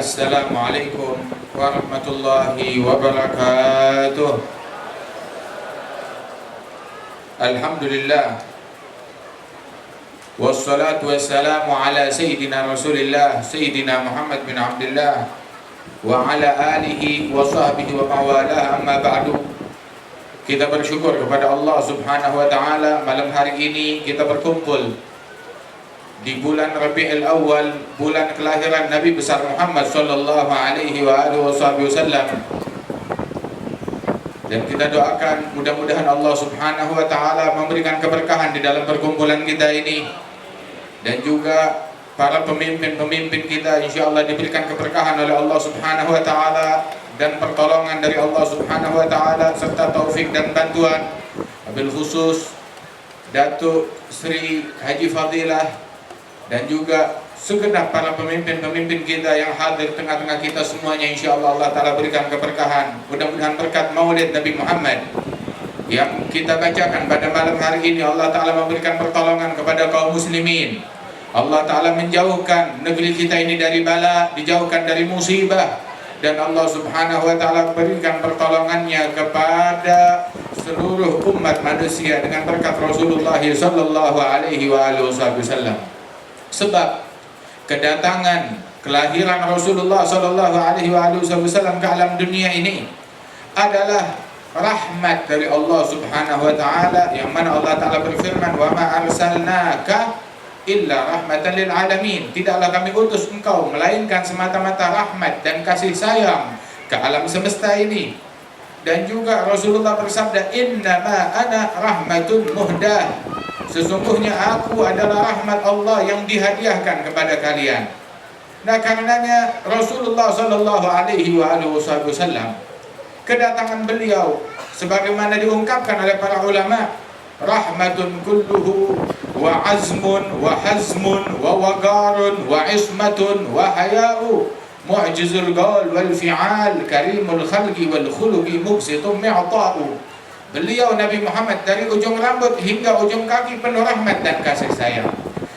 Assalamualaikum warahmatullahi wabarakatuh. Alhamdulillah, wassalatu wassalamu ala Sayyidina Rasulillah Sayyidina Muhammad bin Abdullah wa ala alihi wa sahbihi wa mawalah, amma ba'du. Kita bersyukur kepada Allah subhanahu wa ta'ala. Malam hari ini kita berkumpul di bulan Rabiul Awal, bulan kelahiran Nabi besar Muhammad sallallahu alaihi wa alihi wasallam. Dan kita doakan mudah-mudahan Allah subhanahu wa ta'ala memberikan keberkahan di dalam perkumpulan kita ini. Dan juga para pemimpin-pemimpin kita insyaallah diberikan keberkahan oleh Allah subhanahu wa ta'ala dan pertolongan dari Allah subhanahu wa ta'ala serta taufik dan bantuan. Wabil khusus Datuk Sri Haji Fadilah dan juga segenap para pemimpin-pemimpin kita yang hadir tengah-tengah kita semuanya, insyaallah Allah Ta'ala berikan keberkahan. Mudah-mudahan berkat maulid Nabi Muhammad yang kita bacakan pada malam hari ini, Allah Ta'ala memberikan pertolongan kepada kaum muslimin. Allah Ta'ala menjauhkan negeri kita ini dari bala, dijauhkan dari musibah, dan Allah Subhanahu wa Ta'ala berikan pertolongannya kepada seluruh umat manusia dengan berkat Rasulullah sallallahu alaihi wasallam. Sebab kedatangan kelahiran Rasulullah sallallahu alaihi wasallam ke alam dunia ini adalah rahmat dari Allah Subhanahu wa taala, yang mana Allah Taala berfirman, "Wa ma arsalnaka illa rahmatan lil alamin." Tidaklah kami utus engkau melainkan semata-mata rahmat dan kasih sayang ke alam semesta ini. Dan juga Rasulullah bersabda, "Innama ana rahmatun muhdah." Sesungguhnya aku adalah rahmat Allah yang dihadiahkan kepada kalian. Nah, karenanya Rasulullah sallallahu alaihi wasallam, kedatangan beliau sebagaimana diungkapkan oleh para ulama, rahmatun kulluhu wa azmun wa hazmun wa wagarun wa ismatun wa haya'u mu'jizul qaul wal fi'al karimul khalqi wal khuluqi muqsitun mi'ta'u. Beliau Nabi Muhammad dari ujung rambut hingga ujung kaki penuh rahmat dan kasih sayang.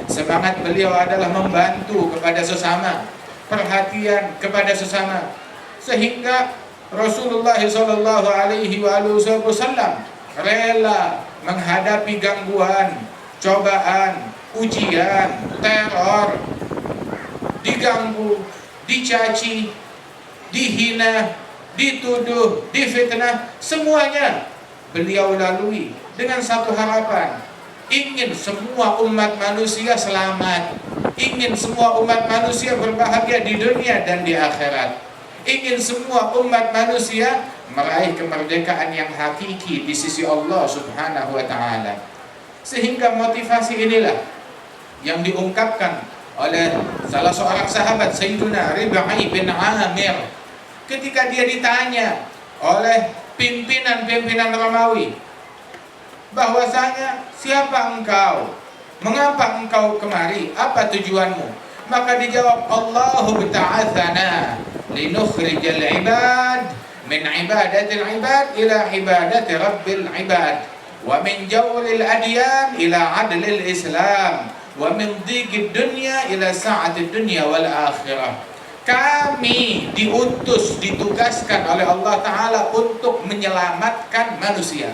Semangat beliau adalah membantu kepada sesama, perhatian kepada sesama, sehingga Rasulullah sallallahu alaihi wasallam rela menghadapi gangguan, cobaan, ujian, teror, diganggu, dicaci, dihina, dituduh, difitnah, semuanya beliau lalui dengan satu harapan, ingin semua umat manusia selamat, ingin semua umat manusia berbahagia di dunia dan di akhirat, ingin semua umat manusia meraih kemerdekaan yang hakiki di sisi Allah Subhanahu wa ta'ala. Sehingga motivasi inilah yang diungkapkan oleh salah seorang sahabat, Sayyiduna Rib'i bin Amir, ketika dia ditanya oleh pimpinan Romawi bahwasanya, siapa engkau, mengapa engkau kemari, apa tujuanmu? Maka dijawab, Allahu ta'athana linukhrijal ibad min ibadatil ibad ila ibadati rabbil ibad wa min jawlil adyan ila adlil islam wa min dhiqid dunya ila sa'atid dunya wal akhirah. Kami diutus, ditugaskan oleh Allah Ta'ala untuk menyelamatkan manusia,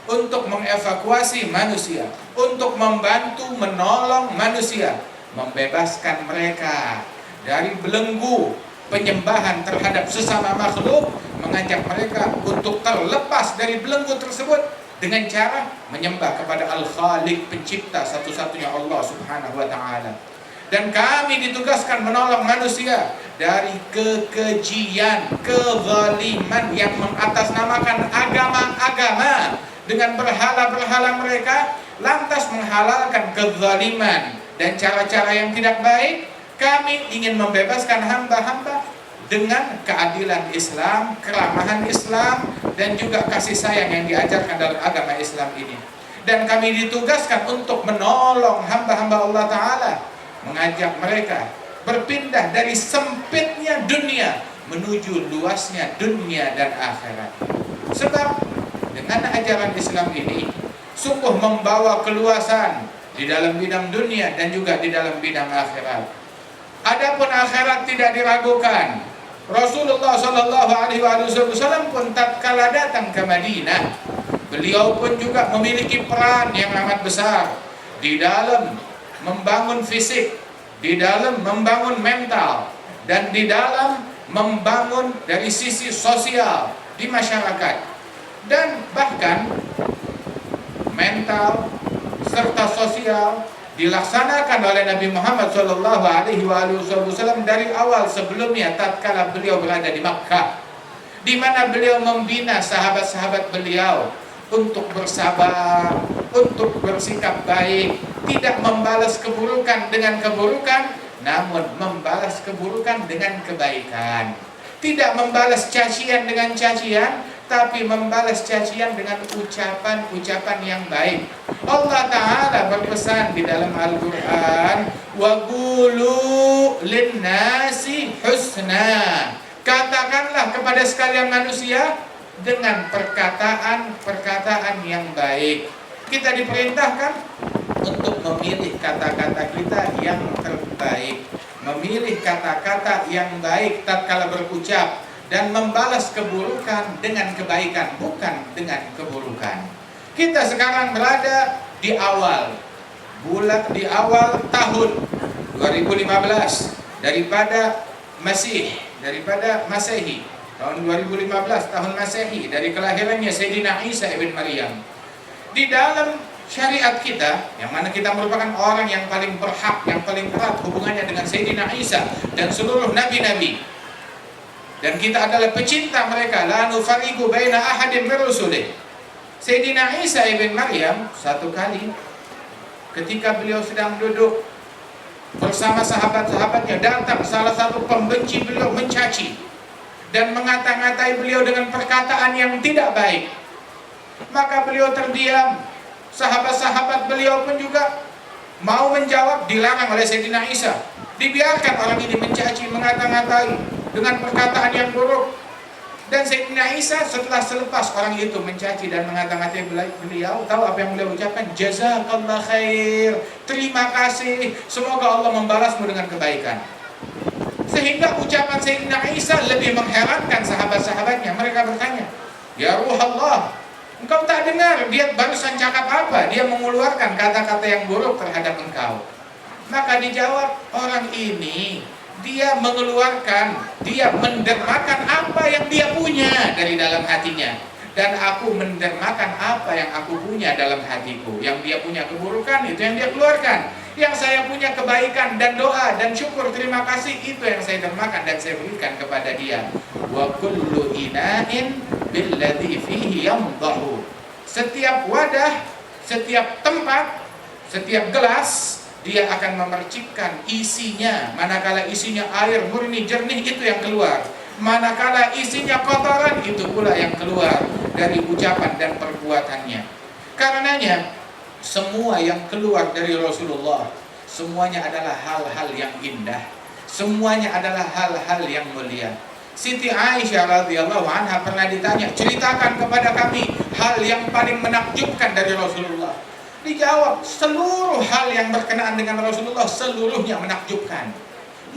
untuk mengevakuasi manusia, untuk membantu menolong manusia, membebaskan mereka dari belenggu penyembahan terhadap sesama makhluk, mengajak mereka untuk terlepas dari belenggu tersebut dengan cara menyembah kepada Al-Khaliq, pencipta satu-satunya Allah Subhanahu wa Ta'ala. Dan kami ditugaskan menolong manusia dari kekejian, kezaliman yang mengatasnamakan agama-agama dengan berhala-berhala mereka, lantas menghalalkan kezaliman dan cara-cara yang tidak baik. Kami ingin membebaskan hamba-hamba dengan keadilan Islam, keramahan Islam, dan juga kasih sayang yang diajarkan dalam agama Islam ini. Dan kami ditugaskan untuk menolong hamba-hamba Allah Ta'ala, mengajak mereka berpindah dari sempitnya dunia menuju luasnya dunia dan akhirat. Sebab dengan ajaran Islam ini sungguh membawa keluasan di dalam bidang dunia dan juga di dalam bidang akhirat. Adapun akhirat tidak diragukan. Rasulullah Shallallahu Alaihi Wasallam pun tatkala datang ke Madinah, beliau pun juga memiliki peran yang amat besar di dalam membangun fisik, di dalam membangun mental, dan di dalam membangun dari sisi sosial di masyarakat. Dan bahkan mental serta sosial dilaksanakan oleh Nabi Muhammad Shallallahu Alaihi Wasallam dari awal sebelumnya tatkala beliau berada di Makkah, di mana beliau membina sahabat-sahabat beliau untuk bersabar, untuk bersikap baik, tidak membalas keburukan dengan keburukan, namun membalas keburukan dengan kebaikan. Tidak membalas cacian dengan cacian, tapi membalas cacian dengan ucapan-ucapan yang baik. Allah Ta'ala berpesan di dalam Al-Quran, wa qulu linnasi husna. Katakanlah kepada sekalian manusia dengan perkataan-perkataan yang baik. Kita diperintahkan untuk memilih kata-kata kita yang terbaik, memilih kata-kata yang baik tatkala berucap, dan membalas keburukan dengan kebaikan, bukan dengan keburukan. Kita sekarang berada di awal tahun 2015 daripada Masehi, tahun 2015 tahun Masehi, dari kelahirannya Sayyidina Isa ibn Maryam. Di dalam syariat kita, yang mana kita merupakan orang yang paling berhak, yang paling erat hubungannya dengan Sayyidina Isa dan seluruh nabi-nabi, dan kita adalah pecinta mereka, la nufarriqu baina ahadin min rusulih. Sayyidina Isa ibn Maryam satu kali ketika beliau sedang duduk bersama sahabat-sahabatnya, datang salah satu pembenci beliau mencaci dan mengata-ngatai beliau dengan perkataan yang tidak baik. Maka beliau terdiam. Sahabat-sahabat beliau pun juga mau menjawab, dilarang oleh Sayyidina Isa. Dibiarkan orang ini mencaci, mengata-ngatai dengan perkataan yang buruk. Dan Sayyidina Isa setelah selepas orang itu mencaci dan mengata-ngatai beliau, tahu apa yang beliau ucapkan? Jazakallah khair, terima kasih, semoga Allah membalasmu dengan kebaikan. Sehingga ucapan Sayyidina Isa lebih mengherankan sahabat-sahabatnya. Mereka bertanya, ya Ruh Allah, engkau tak dengar dia barusan cakap apa? Dia mengeluarkan kata-kata yang buruk terhadap engkau. Maka dijawab, orang ini dia mendermakan apa yang dia punya dari dalam hatinya, dan aku mendermakan apa yang aku punya dalam hatiku. Yang dia punya keburukan, itu yang dia keluarkan. Yang saya punya kebaikan dan doa dan syukur terima kasih, itu yang saya dermakan dan saya berikan kepada dia. Wa kullu ina'in billadhi fihi yamdahu. Setiap wadah, setiap tempat, setiap gelas, dia akan memercikkan isinya. Manakala isinya air murni jernih, itu yang keluar. Manakala isinya kotoran, itu pula yang keluar dari ucapan dan perbuatannya. Karenanya semua yang keluar dari Rasulullah, semuanya adalah hal-hal yang indah, semuanya adalah hal-hal yang mulia. Siti Aisyah radhiyallahu anha pernah ditanya, ceritakan kepada kami hal yang paling menakjubkan dari Rasulullah. Dijawab, seluruh hal yang berkenaan dengan Rasulullah seluruhnya menakjubkan.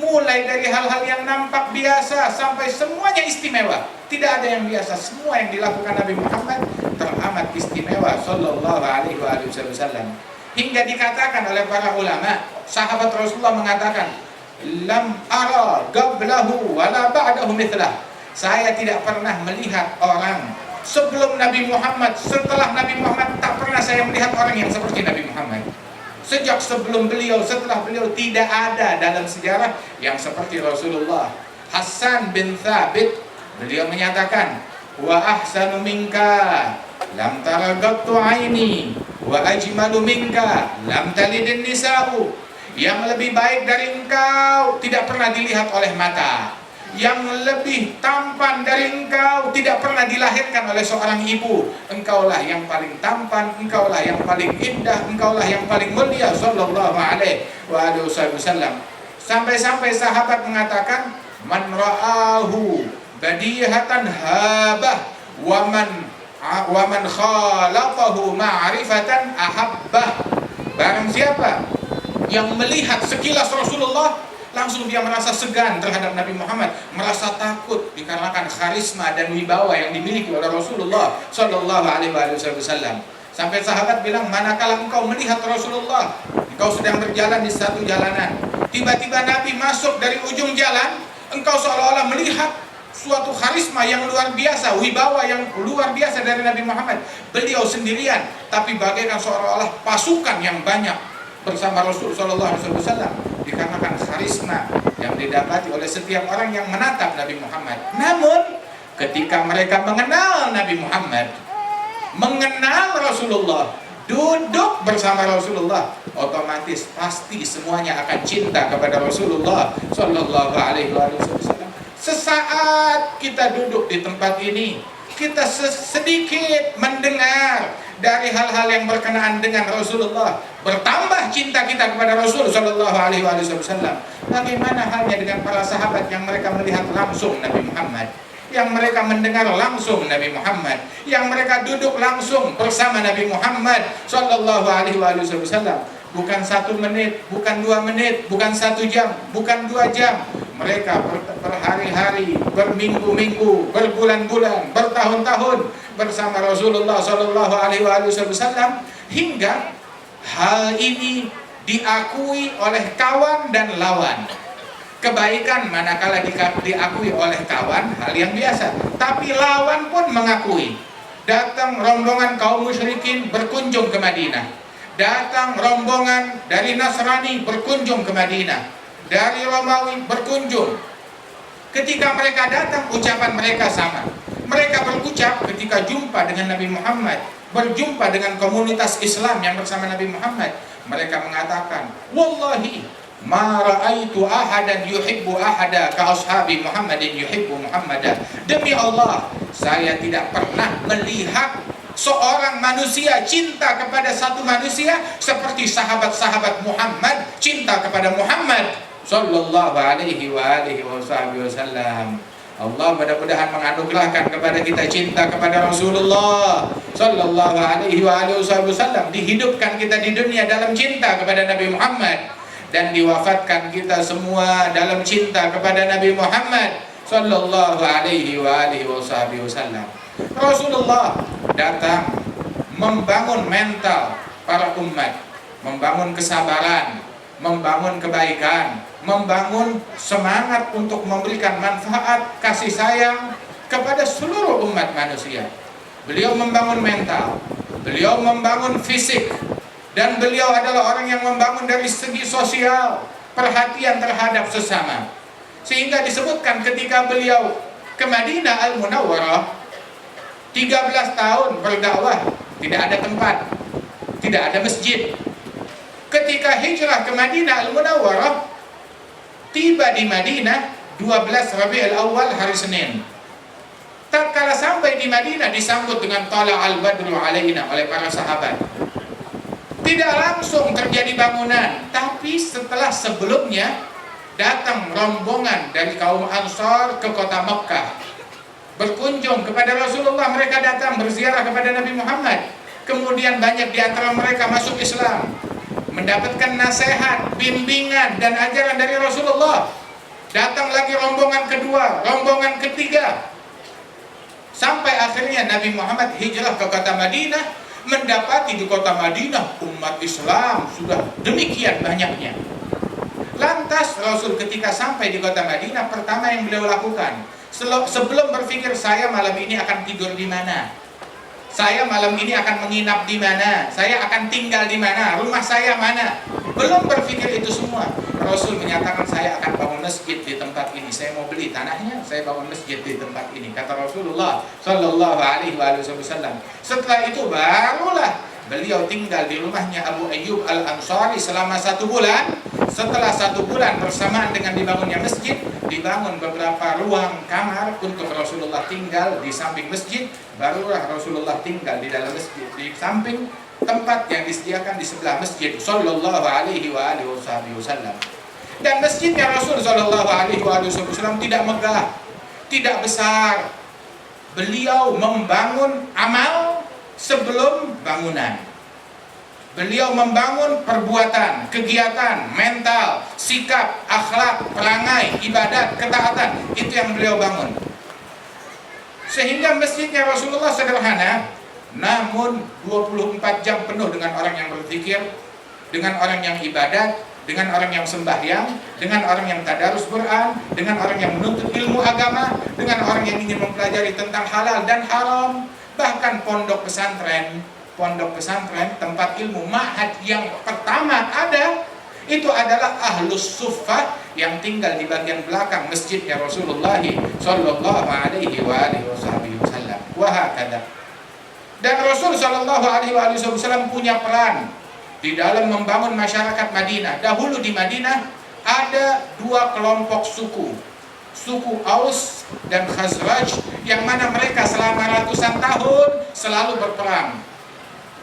Mulai dari hal-hal yang nampak biasa sampai semuanya istimewa. Tidak ada yang biasa, semua yang dilakukan Nabi Muhammad teramat istimewa sallallahu alaihi wasallam. Hingga dikatakan oleh para ulama, sahabat Rasulullah mengatakan, lam ara qablahu wala ba'dahu mithlah. Saya tidak pernah melihat orang sebelum Nabi Muhammad, setelah Nabi Muhammad, tak pernah saya melihat orang yang seperti Nabi Muhammad. Sejak sebelum beliau, setelah beliau, tidak ada dalam sejarah yang seperti Rasulullah. Hasan bin Thabit, beliau menyatakan, wa ahsanu minka lam taragattu aini wa ajmalu minka lam talidin nisa'u. Yang lebih baik dari engkau tidak pernah dilihat oleh mata. Yang lebih tampan dari engkau tidak pernah dilahirkan oleh seorang ibu. Engkaulah yang paling tampan, engkaulah yang paling indah, engkaulah yang paling mulia sallallahu alaihi wasallam. Sampai-sampai sahabat mengatakan, man ra'ahu badihatan habah wa man khalaqahu ma'rifatan ahabbah. Barang siapa yang melihat sekilas Rasulullah langsung dia merasa segan terhadap Nabi Muhammad, merasa takut dikarenakan karisma dan wibawa yang dimiliki oleh Rasulullah Shallallahu Alaihi Wasallam. Sampai sahabat bilang, manakala engkau melihat Rasulullah, engkau sedang berjalan di satu jalanan, tiba-tiba Nabi masuk dari ujung jalan, engkau seolah-olah melihat suatu karisma yang luar biasa, wibawa yang luar biasa dari Nabi Muhammad. Beliau sendirian, tapi bagaikan seolah-olah pasukan yang banyak bersama Rasul Sallallahu Alaihi Wasallam, dikarenakan karisma yang didapati oleh setiap orang yang menatap Nabi Muhammad. Namun ketika mereka mengenal Nabi Muhammad, mengenal Rasulullah, duduk bersama Rasulullah, otomatis pasti semuanya akan cinta kepada Rasulullah Sallallahu Alaihi Wasallam. Sesaat kita duduk di tempat ini, kita sedikit mendengar dari hal-hal yang berkenaan dengan Rasulullah, bertambah cinta kita kepada Rasul Sallallahu Alaihi Wasallam. Bagaimana halnya dengan para sahabat yang mereka melihat langsung Nabi Muhammad, yang mereka mendengar langsung Nabi Muhammad, yang mereka duduk langsung bersama Nabi Muhammad Sallallahu Alaihi Wasallam. Bukan 1 menit, bukan 2 menit, bukan 1 jam, bukan 2 jam. Mereka berhari-hari, berminggu-minggu, berbulan-bulan, bertahun-tahun bersama Rasulullah Sallallahu Alaihi Wasallam, hingga hal ini diakui oleh kawan dan lawan. Kebaikan manakala diakui oleh kawan, hal yang biasa, tapi lawan pun mengakui. Datang rombongan kaum musyrikin berkunjung ke Madinah, datang rombongan dari Nasrani berkunjung ke Madinah, dari Romawi berkunjung. Ketika mereka datang, ucapan mereka sama. Mereka berucap ketika jumpa dengan Nabi Muhammad, berjumpa dengan komunitas Islam yang bersama Nabi Muhammad, mereka mengatakan, wallahi ma ra'aitu ahadan yuhibbu ahada ka ashabi Muhammadin yuhibbu Muhammadan. Demi Allah, saya tidak pernah melihat seorang manusia cinta kepada satu manusia seperti sahabat-sahabat Muhammad cinta kepada Muhammad Sallallahu Alaihi Wasallam. Allah mudah-mudahan menganugerahkan kepada kita cinta kepada Rasulullah Sallallahu Alaihi Wasallam, dihidupkan kita di dunia dalam cinta kepada Nabi Muhammad, dan diwafatkan kita semua dalam cinta kepada Nabi Muhammad Sallallahu Alaihi Wasallam. Rasulullah datang membangun mental para umat, membangun kesabaran, membangun kebaikan, membangun semangat untuk memberikan manfaat kasih sayang kepada seluruh umat manusia. Beliau membangun mental, beliau membangun fisik, dan beliau adalah orang yang membangun dari segi sosial, perhatian terhadap sesama. Sehingga disebutkan ketika beliau ke Madinah Al-Munawwarah, 13 tahun berdakwah, tidak ada tempat, tidak ada masjid. Ketika hijrah ke Madinah Al-Munawwarah, tiba di Madinah 12 Rabiul Awal hari Senin. Tatkala sampai di Madinah disambut dengan Tala al-Badru alaina oleh para sahabat. Tidak langsung terjadi bangunan, tapi sebelumnya datang rombongan dari kaum Ansar ke kota Mekkah, berkunjung kepada Rasulullah. Mereka datang berziarah kepada Nabi Muhammad. Kemudian banyak di antara mereka masuk Islam, mendapatkan nasihat, bimbingan dan ajaran dari Rasulullah. Datang lagi rombongan kedua, rombongan ketiga, sampai akhirnya Nabi Muhammad hijrah ke kota Madinah, mendapati di kota Madinah umat Islam sudah demikian banyaknya. Lantas Rasul ketika sampai di kota Madinah, pertama yang beliau lakukan, sebelum berpikir saya malam ini akan tidur di mana, saya malam ini akan menginap di mana, saya akan tinggal di mana, rumah saya mana, belum berpikir itu semua, Rasul menyatakan saya akan bangun masjid di tempat ini, saya mau beli tanahnya, saya bangun masjid di tempat ini, kata Rasulullah Sallallahu Alaihi Wasallam. Setelah itu barulah beliau tinggal di rumahnya Abu Ayyub Al-Ansari selama 1 bulan. Setelah 1 bulan bersamaan dengan dibangunnya masjid, dibangun beberapa ruang kamar untuk Rasulullah tinggal di samping masjid. Barulah Rasulullah tinggal di dalam masjid, di samping tempat yang disediakan di sebelah masjid Sallallahu Alaihi Wasallam. Dan masjidnya Rasul Sallallahu Alaihi Wasallam tidak megah, tidak besar. Beliau membangun amal sebelum bangunan. Beliau membangun perbuatan, kegiatan, mental, sikap, akhlak, perangai, ibadat, ketaatan. Itu yang beliau bangun. Sehingga masjidnya Rasulullah sederhana, namun 24 jam penuh dengan orang yang berzikir, dengan orang yang ibadat, dengan orang yang sembahyang, dengan orang yang tadarus Quran, dengan orang yang menuntut ilmu agama, dengan orang yang ingin mempelajari tentang halal dan haram. Bahkan pondok pesantren, tempat ilmu ma'had yang pertama ada, itu adalah ahlus suffah yang tinggal di bagian belakang masjidnya Rasulullah sallallahu alaihi wasallam. Wahakada. Dan Rasul sallallahu alaihi wasallam punya peran di dalam membangun masyarakat Madinah. Dahulu di Madinah ada dua kelompok suku Aus dan Khazraj, yang mana mereka selama ratusan tahun selalu berperang,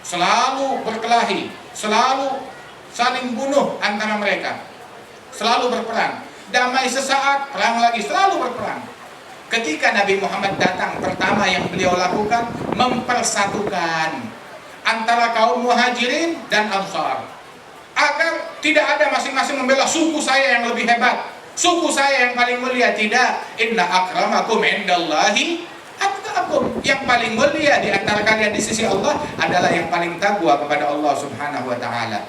selalu berkelahi, selalu saling bunuh antara mereka, selalu berperang. Damai sesaat, perang lagi, selalu berperang. Ketika Nabi Muhammad datang, pertama yang beliau lakukan mempersatukan antara kaum muhajirin dan ansar, agar tidak ada masing-masing membela suku saya yang lebih hebat, suku saya yang paling mulia. Tidak. Inna akramakum indallahi atqakum. Yang paling mulia di antara kalian di sisi Allah adalah yang paling takwa kepada Allah Subhanahu wa taala.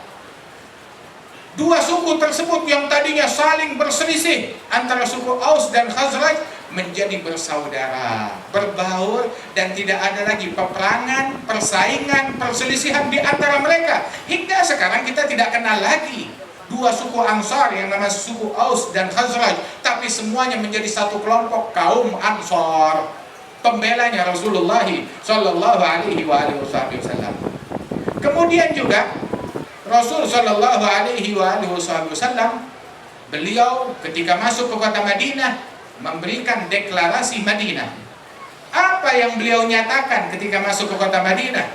Dua suku tersebut yang tadinya saling berselisih antara suku Aus dan Khazraj menjadi bersaudara, berbaur, dan tidak ada lagi peperangan, persaingan, perselisihan di antara mereka. Hingga sekarang kita tidak kenal lagi dua suku Ansar yang namanya suku Aus dan Khazraj, tapi semuanya menjadi satu kelompok, kaum Ansar, pembelanya Rasulullah sallallahu alaihi wasallam. Kemudian juga Rasul sallallahu alaihi wasallam, beliau ketika masuk ke kota Madinah memberikan deklarasi Madinah. Apa yang beliau nyatakan ketika masuk ke kota Madinah?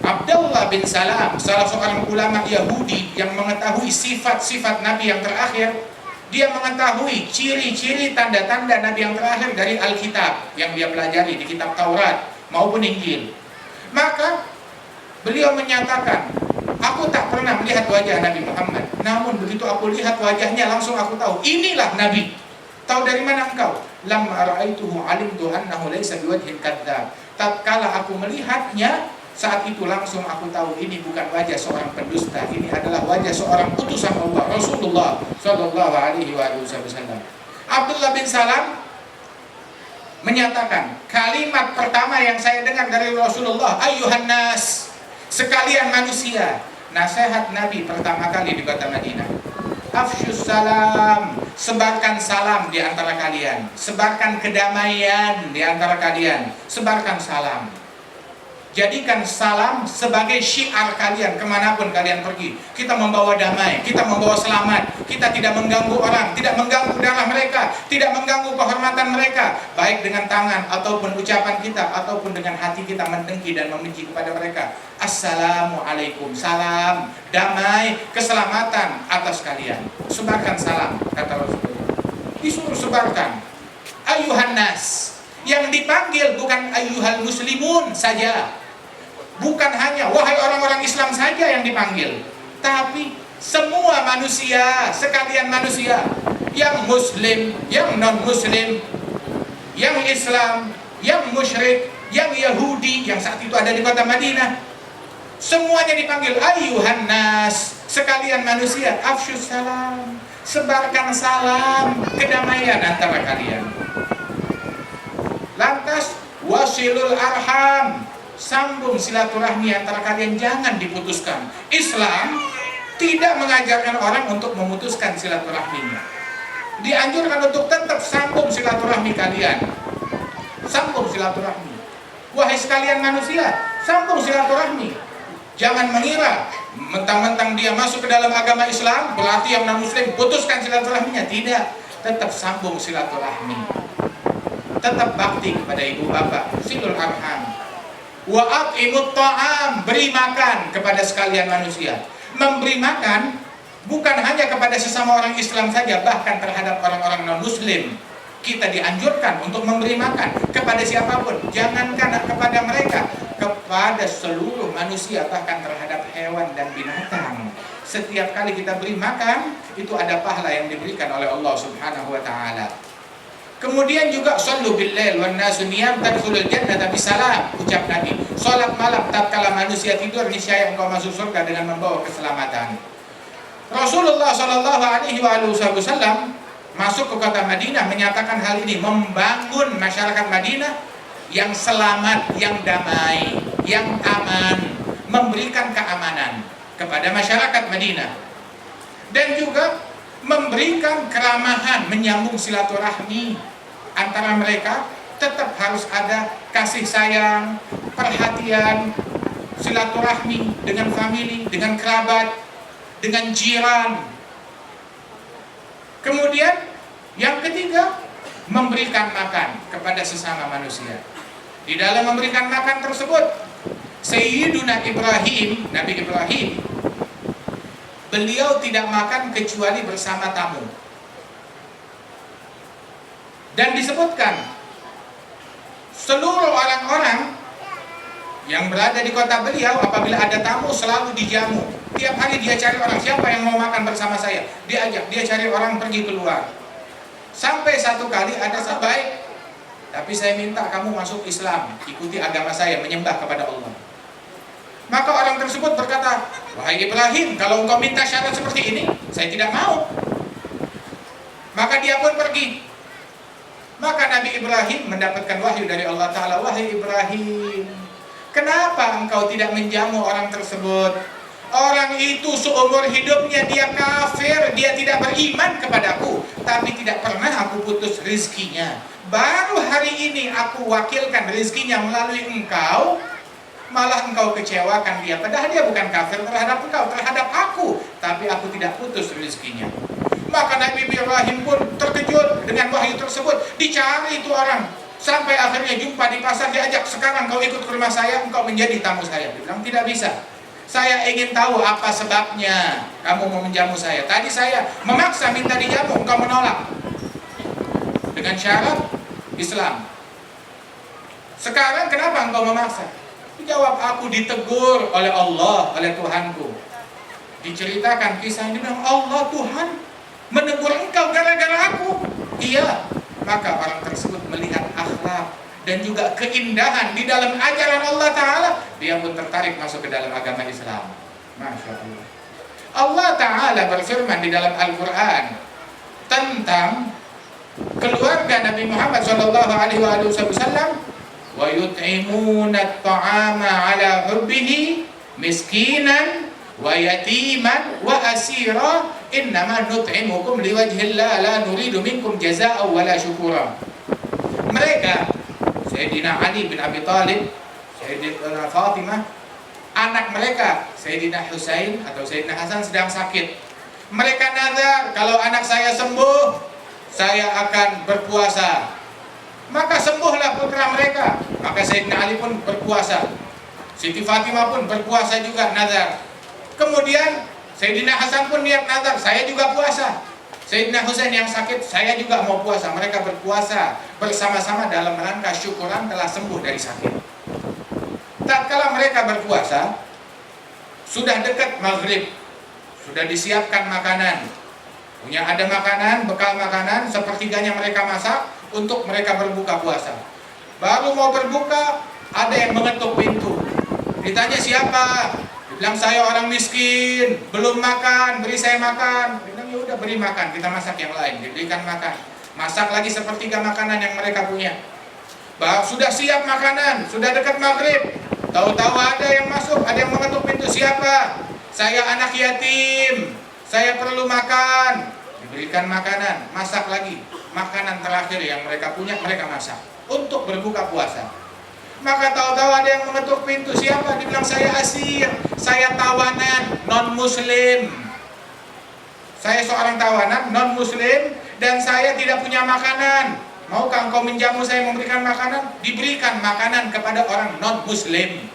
Abdullah bin Salam, salah seorang ulama Yahudi yang mengetahui sifat-sifat Nabi yang terakhir, dia mengetahui ciri-ciri tanda-tanda Nabi yang terakhir dari Alkitab yang dia pelajari di kitab Taurat maupun Injil. Maka beliau menyatakan, aku tak pernah melihat wajah Nabi Muhammad, namun begitu aku lihat wajahnya langsung aku tahu inilah Nabi. Tahu dari mana engkau? Lamma ra'aituhu alimtu annahu laysa biwajhin kadzdzab. Tatkala aku melihatnya, saat itu langsung aku tahu ini bukan wajah seorang pendusta, ini adalah wajah seorang utusan Allah, Rasulullah sallallahu alaihi wasallam. Abdullah bin Salam menyatakan, kalimat pertama yang saya dengar dari Rasulullah, ayyuhan nas, sekalian manusia. Nasihat Nabi pertama kali di kota Madinah, afsyus salam, sebarkan salam di antara kalian, sebarkan kedamaian di antara kalian, sebarkan salam. Jadikan salam sebagai syiar kalian kemanapun kalian pergi. Kita membawa damai, kita membawa selamat, kita tidak mengganggu orang, tidak mengganggu darah mereka, tidak mengganggu kehormatan mereka, baik dengan tangan ataupun ucapan kita, ataupun dengan hati kita mendengki dan membenci kepada mereka. Assalamualaikum, salam, damai, keselamatan atas kalian. Sebarkan salam, kata Rasulullah. Disuruh sebarkan. Ayyuhan nas, yang dipanggil bukan ayyuhal muslimun saja, bukan hanya wahai orang-orang Islam saja yang dipanggil, tapi semua manusia, sekalian manusia, yang muslim, yang non muslim, yang Islam, yang musyrik, yang Yahudi yang saat itu ada di kota Madinah, semuanya dipanggil ayyuhan nas, sekalian manusia, afsyus salam, sebarkan salam, kedamaian antara kalian. Lantas wasilul arham, sambung silaturahmi antara kalian, jangan diputuskan. Islam tidak mengajarkan orang untuk memutuskan silaturahminya. Dianjurkan untuk tetap sambung silaturahmi kalian. Sambung silaturahmi. Wahai sekalian manusia, sambung silaturahmi. Jangan mengira mentang-mentang dia masuk ke dalam agama Islam berarti yang non muslim putuskan silaturahminya. Tidak, tetap sambung silaturahmi. Tetap bakti kepada ibu bapak, silul arham. Wa at'imut ta'am, beri makan kepada sekalian manusia. Memberi makan bukan hanya kepada sesama orang Islam saja, bahkan terhadap orang-orang non muslim. Kita dianjurkan untuk memberi makan kepada siapapun, jangankan kepada mereka, pada seluruh manusia, bahkan terhadap hewan dan binatang. Setiap kali kita beri makan, itu ada pahala yang diberikan oleh Allah Subhanahu wa taala. Kemudian juga shallu bil lail wan nasu niyam tadkhulul jannata bisalam, ucap Nabi. Salat malam tatkala manusia tidur, niscaya engkau masuk surga dengan membawa keselamatan. Rasulullah sallallahu alaihi wasallam masuk ke kota Madinah menyatakan hal ini, membangun masyarakat Madinah yang selamat, yang damai, yang aman, memberikan keamanan kepada masyarakat Madinah, dan juga memberikan keramahan, menyambung silaturahmi antara mereka. Tetap harus ada kasih sayang, perhatian, silaturahmi dengan famili, dengan kerabat, dengan jiran. Kemudian yang ketiga, memberikan makan kepada sesama manusia. Di dalam memberikan makan tersebut, Sayyiduna Ibrahim, Nabi Ibrahim, beliau tidak makan kecuali bersama tamu. Dan disebutkan seluruh orang-orang yang berada di kota beliau, apabila ada tamu selalu dijamu. Tiap hari dia cari orang, siapa yang mau makan bersama saya, diajak, dia cari orang pergi keluar. Sampai satu kali ada sebaik, tapi saya minta kamu masuk Islam, ikuti agama saya, menyembah kepada Allah. Maka orang tersebut berkata, wahai Ibrahim, kalau engkau minta syarat seperti ini, saya tidak mau. Maka dia pun pergi. Maka Nabi Ibrahim mendapatkan wahyu dari Allah Ta'ala, wahai Ibrahim, kenapa engkau tidak menjamu orang tersebut? Orang itu seumur hidupnya dia kafir, dia tidak beriman kepadaku, tapi tidak pernah aku putus rizkinya. Baru hari ini aku wakilkan rizkinya melalui engkau, malah engkau kecewakan dia. Padahal dia bukan kafir terhadap engkau, terhadap aku, tapi aku tidak putus rizkinya. Maka Nabi Ibrahim pun terkejut dengan wahyu tersebut. Dicari itu orang, sampai akhirnya jumpa di pasar, diajak, sekarang kau ikut ke rumah saya, engkau menjadi tamu saya. Dia bilang, tidak bisa. Saya ingin tahu apa sebabnya kamu mau menjamu saya. Tadi saya memaksa minta dijamu, engkau menolak dengan syarat Islam. Sekarang kenapa engkau memaksa? Dijawab, aku ditegur oleh Allah, oleh Tuhanku. Diceritakan kisah ini, bilang, Allah Tuhan menegur engkau gara-gara aku. Iya. Maka orang tersebut melihat akhlak dan juga keindahan di dalam ajaran Allah Ta'ala, dia pun tertarik masuk ke dalam agama Islam. Masya Allah. Allah Ta'ala berfirman di dalam Al-Quran tentang keluarga Nabi Muhammad SAW, wa yut'imuna at-ta'ama ala hubbihi miskinan wa yatiman wa asira innama nut'imukum liwajhillah la nuridu minkum jazaa'an wala syukura. Mereka, Sayyidina Ali bin Abi Thalib, Sayyidina Fatimah, anak mereka Sayyidina Husain atau Sayyidina Hasan sedang sakit. Mereka nazar, kalau anak saya sembuh, saya akan berpuasa. Maka sembuhlah putra mereka. Maka Sayyidina Ali pun berpuasa, Siti Fatimah pun berpuasa juga, nazar. Kemudian Sayyidina Hasan pun niat nazar, saya juga puasa. Sayyidina Husain yang sakit, saya juga mau puasa. Mereka berpuasa bersama-sama dalam rangka syukuran telah sembuh dari sakit. Tatkala mereka berpuasa, sudah dekat maghrib, sudah disiapkan makanan, punya ada makanan, bekal makanan, sepertiganya mereka masak untuk mereka berbuka puasa. Baru mau berbuka, ada yang mengetuk pintu. Ditanya siapa? Dibilang, saya orang miskin, belum makan, beri saya makan. Dia bilang, ya udah beri makan, kita masak yang lain. Diberikan makan, masak lagi sepertiga makanan yang mereka punya. Sudah siap makanan, sudah dekat maghrib, tahu-tahu ada yang masuk, ada yang mengetuk pintu. Siapa? Saya anak yatim, saya perlu makan. Diberikan makanan, masak lagi. Makanan terakhir yang mereka punya, mereka masak untuk berbuka puasa. Maka tahu-tahu ada yang mengetuk pintu. Siapa? Dibilang, saya asir, saya tawanan, non-muslim. Saya seorang tawanan, non-muslim, dan saya tidak punya makanan. Maukah engkau menjamu saya, memberikan makanan? Diberikan makanan kepada orang non-muslim.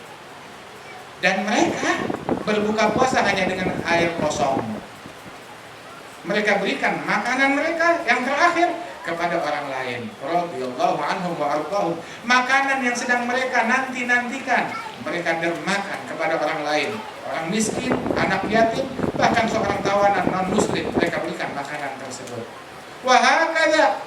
Dan mereka berbuka puasa hanya dengan air kosong. Mereka berikan makanan mereka yang terakhir kepada orang lain. Radhiyallahu anhum wa ardhahum. Makanan yang sedang mereka nanti-nantikan, mereka dermakan kepada orang lain. Orang miskin, anak yatim, bahkan seorang tawanan non-muslim, mereka berikan makanan tersebut. Wa hakadha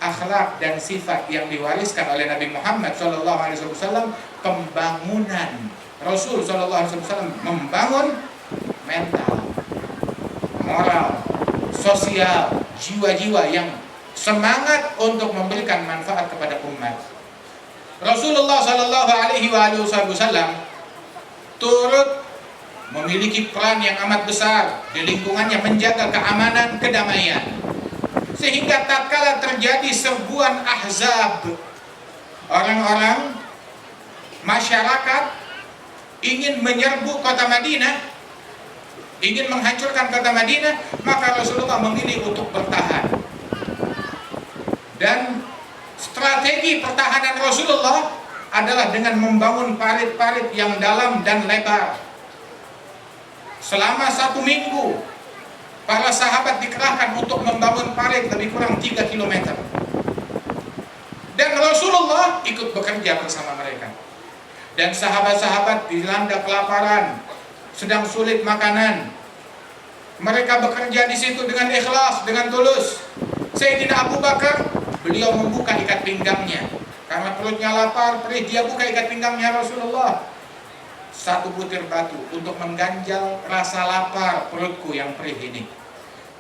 akhlak dan sifat yang diwariskan oleh Nabi Muhammad SAW, pembangunan. Rasul SAW membangun mental, moral, sosial, jiwa-jiwa yang semangat untuk memberikan manfaat kepada umat. Rasulullah SAW turut memiliki peran yang amat besar di lingkungannya, menjaga keamanan, kedamaian. Sehingga tatkala terjadi serbuan ahzab, orang-orang masyarakat ingin menyerbu kota Madinah, ingin menghancurkan kota Madinah, maka Rasulullah memilih untuk bertahan. Dan strategi pertahanan Rasulullah adalah dengan membangun parit-parit yang dalam dan lebar. Selama 1 minggu para sahabat dikerahkan untuk membangun parit lebih kurang 3 km. Dan Rasulullah ikut bekerja bersama mereka. Dan sahabat-sahabat dilanda kelaparan, sedang sulit makanan. Mereka bekerja di situ dengan ikhlas, dengan tulus. Sayyidina Abu Bakar, beliau membuka ikat pinggangnya karena perutnya lapar, perih. Dia buka ikat pinggangnya Rasulullah. 1 butir batu untuk mengganjal rasa lapar perutku yang perih ini.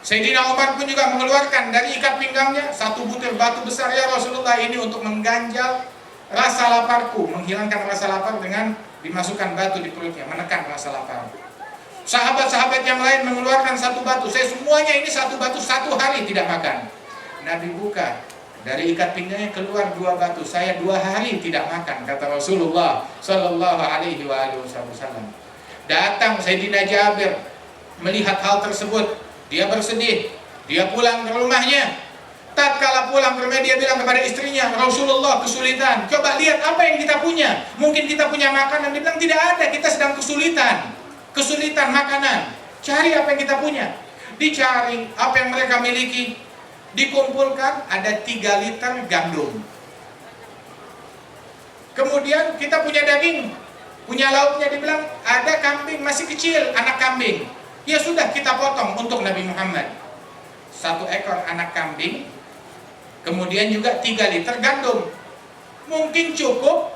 Sayyidina Umar pun juga mengeluarkan dari ikat pinggangnya 1 butir batu besar, ya Rasulullah, ini untuk mengganjal rasa laparku, menghilangkan rasa lapar dengan dimasukkan batu di perutnya, menekan rasa lapar. Sahabat-sahabat yang lain mengeluarkan 1 batu. Saya semuanya ini 1 batu 1 hari tidak makan. Nabi buka dari ikat pinggangnya, keluar 2 batu. Saya 2 hari tidak makan, kata Rasulullah Sallallahu Alaihi Wasallam. Datang Sayyidina Jabir melihat hal tersebut, dia bersedih. Dia pulang ke rumahnya. Tatkala pulang ke rumah, dia bilang kepada istrinya, Rasulullah kesulitan. Coba lihat apa yang kita punya. Mungkin kita punya makanan. Dia bilang tidak ada, kita sedang kesulitan makanan. Cari apa yang kita punya. Dicari apa yang mereka miliki. Dikumpulkan, ada 3 liter gandum. Kemudian kita punya daging, punya lauknya. Dibilang ada kambing masih kecil, anak kambing. Ya sudah, kita potong untuk Nabi Muhammad. 1 ekor anak kambing, kemudian juga 3 liter gandum. Mungkin cukup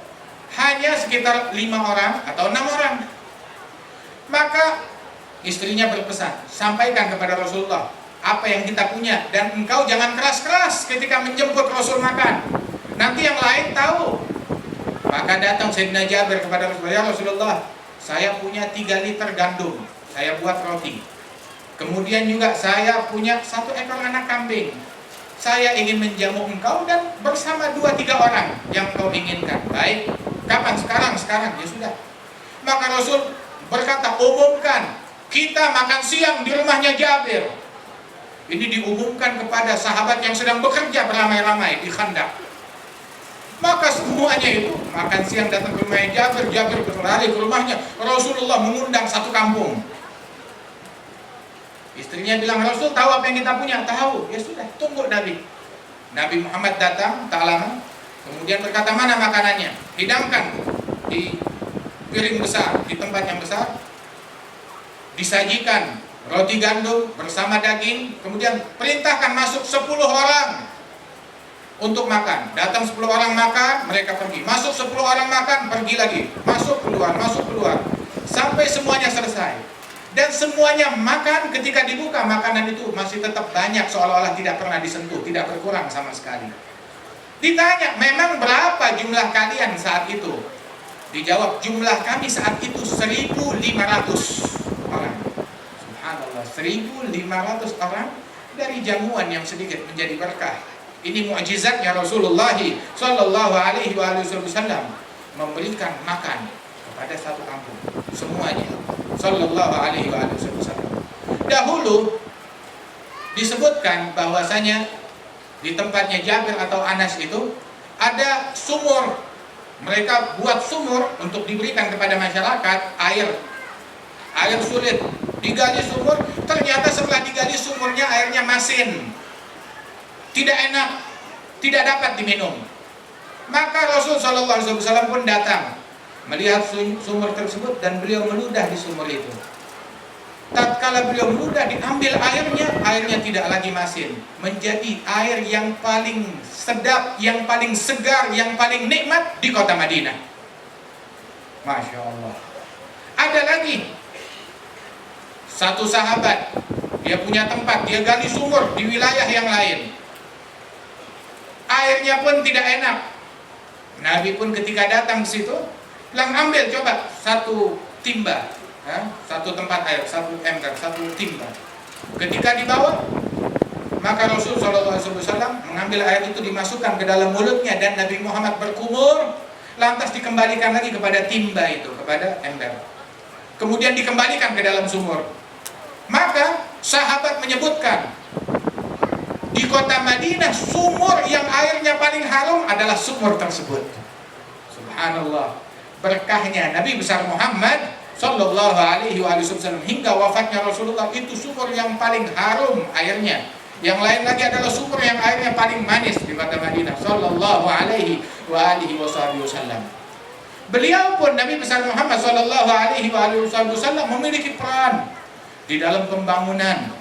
hanya sekitar 5 orang atau 6 orang. Maka istrinya berpesan, sampaikan kepada Rasulullah apa yang kita punya, dan engkau jangan keras-keras ketika menjemput Rasul makan, nanti yang lain tahu. Maka datang Sayyidina Jabir kepada Rasulullah, ya Rasulullah, saya punya 3 liter gandum, saya buat roti. Kemudian juga saya punya 1 ekor anak kambing. Saya ingin menjamu engkau dan bersama 2-3 orang yang engkau inginkan. Baik, kapan? Sekarang, ya sudah. Maka Rasul berkata, umumkan, kita makan siang di rumahnya Jabir. Ini diumumkan kepada sahabat yang sedang bekerja beramai-ramai di Khandaq. Maka semuanya itu makan siang, datang ke rumahnya Jabir. Jabir berlari ke rumahnya. Rasulullah mengundang 1 kampung. Istrinya bilang, Rasul tahu apa yang kita punya? Tahu. Ya sudah, tunggu Nabi. Nabi Muhammad datang, tak lama. Kemudian berkata, mana makanannya? Hidangkan di piring besar, di tempat yang besar. Disajikan roti gandum bersama daging. Kemudian perintahkan masuk 10 orang untuk makan. Datang 10 orang makan, mereka pergi. Masuk 10 orang makan, pergi lagi. Masuk keluar, sampai semuanya selesai. Dan semuanya makan. Ketika dibuka, makanan itu masih tetap banyak, seolah-olah tidak pernah disentuh, tidak berkurang sama sekali. Ditanya, memang berapa jumlah kalian saat itu? Dijawab, jumlah kami saat itu 1.500 orang. Subhanallah, 1.500 orang dari jamuan yang sedikit menjadi berkah. Ini mukjizatnya Rasulullah Sallallahu Alaihi Wasallam, memberikan makan kepada 1 kampung semuanya. Sallallahu Alaihi Wasallam. Dahulu disebutkan bahwasanya di tempatnya Jabir atau Anas itu ada sumur. Mereka buat sumur untuk diberikan kepada masyarakat air sulit. Digali sumur, ternyata setelah digali sumurnya airnya masin, tidak enak, tidak dapat diminum. Maka Rasul Shallallahu Alaihi Wasallam pun datang melihat sumur tersebut dan beliau meludah di sumur itu. Tatkala beliau meludah, diambil airnya tidak lagi masin, menjadi air yang paling sedap, yang paling segar, yang paling nikmat di kota Madinah. Masya Allah. Ada lagi satu sahabat, dia punya tempat, dia gali sumur di wilayah yang lain. Airnya pun tidak enak. Nabi pun ketika datang ke situ, bilang ambil coba satu timba, satu tempat air, satu ember, satu timba. Ketika dibawa, maka Rasul SAW mengambil air itu, dimasukkan ke dalam mulutnya, dan Nabi Muhammad berkumur, lantas dikembalikan lagi kepada timba itu, kepada ember. Kemudian dikembalikan ke dalam sumur. Maka sahabat menyebutkan, di kota Madinah sumur yang airnya paling harum adalah sumur tersebut. Subhanallah, berkahnya Nabi besar Muhammad Sallallahu Alaihi Wasallam hingga wafatnya Rasulullah, itu sumur yang paling harum airnya. Yang lain lagi adalah sumur yang airnya paling manis di kota Madinah. Sallallahu Alaihi Wasallam. Beliau pun Nabi besar Muhammad Sallallahu Alaihi Wasallam memiliki peran di dalam pembangunan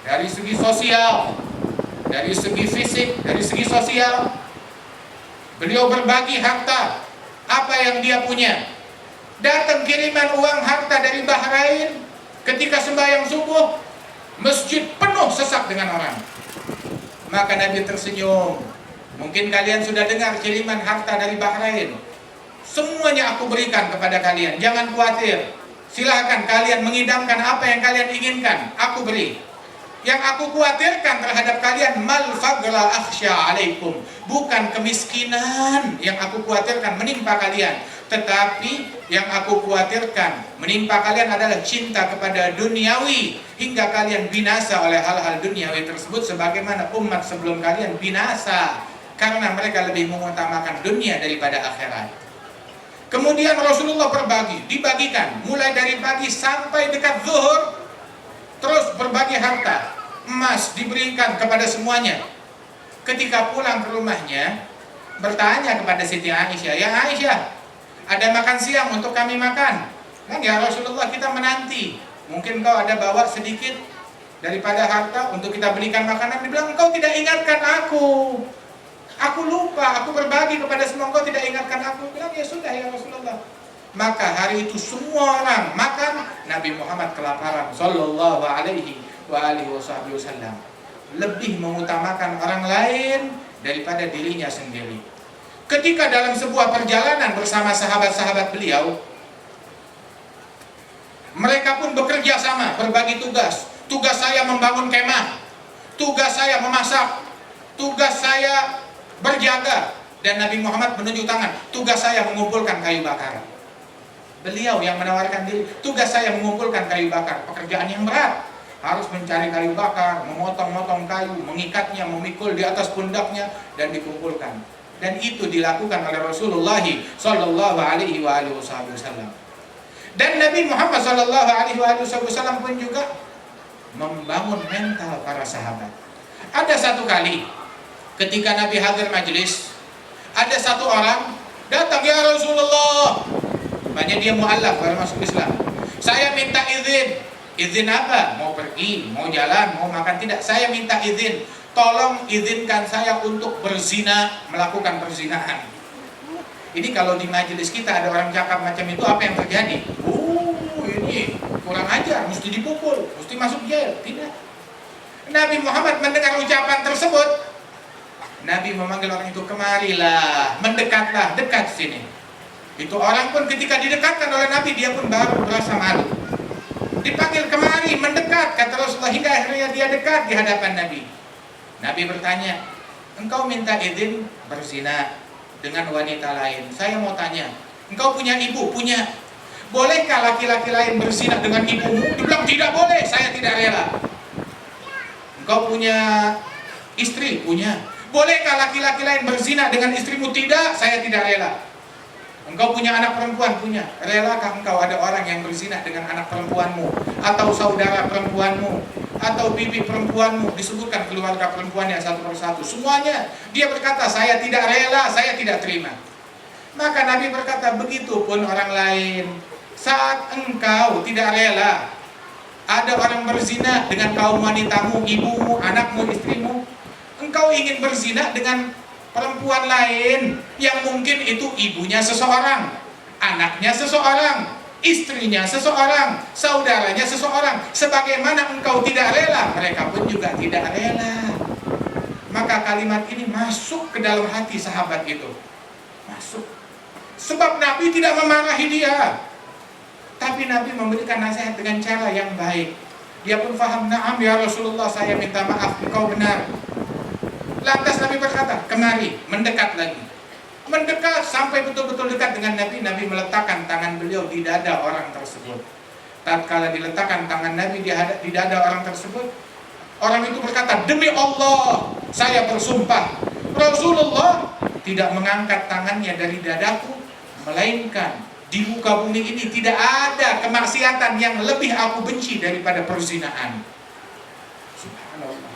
dari segi sosial, dari segi fisik, dari segi sosial. Beliau berbagi harta apa yang dia punya. Datang kiriman uang harta dari Bahrain, ketika sembahyang subuh masjid penuh sesak dengan orang. Maka Nabi tersenyum. Mungkin kalian sudah dengar kiriman harta dari Bahrain. Semuanya aku berikan kepada kalian, jangan khawatir. Silahkan kalian mengidamkan apa yang kalian inginkan, aku beri. Yang aku khawatirkan terhadap kalian, mal faqra akhsya alaikum, bukan kemiskinan yang aku khawatirkan menimpa kalian, tetapi yang aku khawatirkan menimpa kalian adalah cinta kepada duniawi, hingga kalian binasa oleh hal-hal duniawi tersebut, sebagaimana umat sebelum kalian binasa karena mereka lebih mengutamakan dunia daripada akhirat. Kemudian Rasulullah dibagikan mulai dari pagi sampai dekat zuhur, terus berbagi harta. Emas diberikan kepada semuanya. Ketika pulang ke rumahnya, bertanya kepada Siti Aisyah, ya Aisyah, ada makan siang untuk kami makan? Kan ya Rasulullah, kita menanti. Mungkin kau ada bawa sedikit daripada harta untuk kita belikan makanan. Dia bilang, engkau tidak ingatkan aku. Aku lupa, aku berbagi kepada semua, engkau tidak ingatkan aku. Bilang, ya sudah ya Rasulullah. Maka hari itu semua orang makan, Nabi Muhammad kelaparan Sallallahu Alaihi Wasallam, lebih mengutamakan orang lain daripada dirinya sendiri. Ketika dalam sebuah perjalanan bersama sahabat-sahabat beliau, mereka pun bekerja sama, berbagi tugas. Tugas saya membangun kemah, tugas saya memasak, tugas saya berjaga, dan Nabi Muhammad menunjuk tangan, tugas saya mengumpulkan kayu bakar. Beliau yang menawarkan diri, tugas saya mengumpulkan kayu bakar, pekerjaan yang berat, harus mencari kayu bakar, memotong-motong kayu, mengikatnya, memikul di atas pundaknya, dan dikumpulkan. Dan itu dilakukan oleh Rasulullah Sallallahu Alaihi Wasallam. Dan Nabi Muhammad Sallallahu Alaihi Wasallam pun juga membangun mental para sahabat. Ada satu kali ketika Nabi hadir majelis, ada satu orang datang, ya Rasulullah, banyak dia mu'allaf baru masuk Islam. Saya minta izin. Izin apa? Mau pergi, mau jalan, mau makan? Tidak, saya minta izin. Tolong izinkan saya untuk berzina, melakukan perzinahan. Ini kalau di majelis kita ada orang cakap macam itu, apa yang terjadi? Ini kurang ajar, mesti dipukul, mesti masuk jail. Tidak. Nabi Muhammad mendengar ucapan tersebut, Nabi memanggil orang itu, kemarilah, mendekatlah, dekat sini. Itu orang pun ketika didekatkan oleh Nabi, dia pun baru merasa malu. Dipanggil kemari, mendekat, kata Rasulullah, hingga akhirnya dia dekat di hadapan Nabi. Nabi bertanya, engkau minta izin berzina dengan wanita lain. Saya mau tanya, engkau punya ibu? Punya. Bolehkah laki-laki lain berzina dengan ibumu? Dia bilang, tidak boleh, saya tidak rela. Engkau punya istri? Punya. Bolehkah laki-laki lain berzina dengan istrimu? Tidak, saya tidak rela. Engkau punya anak perempuan, punya. Relakah engkau ada orang yang berzina dengan anak perempuanmu, atau saudara perempuanmu, atau bibi perempuanmu? Disebutkan keluarga perempuannya satu persatu. Semuanya dia berkata, saya tidak rela, saya tidak terima. Maka Nabi berkata, begitupun orang lain. Saat engkau tidak rela ada orang berzina dengan kaum wanitamu, ibumu, anakmu, istrimu, engkau ingin berzina dengan perempuan lain yang mungkin itu ibunya seseorang, anaknya seseorang, istrinya seseorang, saudaranya seseorang. Sebagaimana engkau tidak rela, mereka pun juga tidak rela. Maka kalimat ini masuk ke dalam hati sahabat itu. Masuk. Sebab Nabi tidak memarahi dia, tapi Nabi memberikan nasihat dengan cara yang baik. Dia pun faham, na'am ya Rasulullah, saya minta maaf, engkau benar. Lantas Nabi berkata, kemari, mendekat lagi. Mendekat sampai betul-betul dekat dengan Nabi. Nabi meletakkan tangan beliau di dada orang tersebut. Tatkala diletakkan tangan Nabi di dada orang tersebut, orang itu berkata, demi Allah, saya bersumpah, Rasulullah tidak mengangkat tangannya dari dadaku, melainkan di muka bumi ini tidak ada kemaksiatan yang lebih aku benci daripada perzinaan. Subhanallah.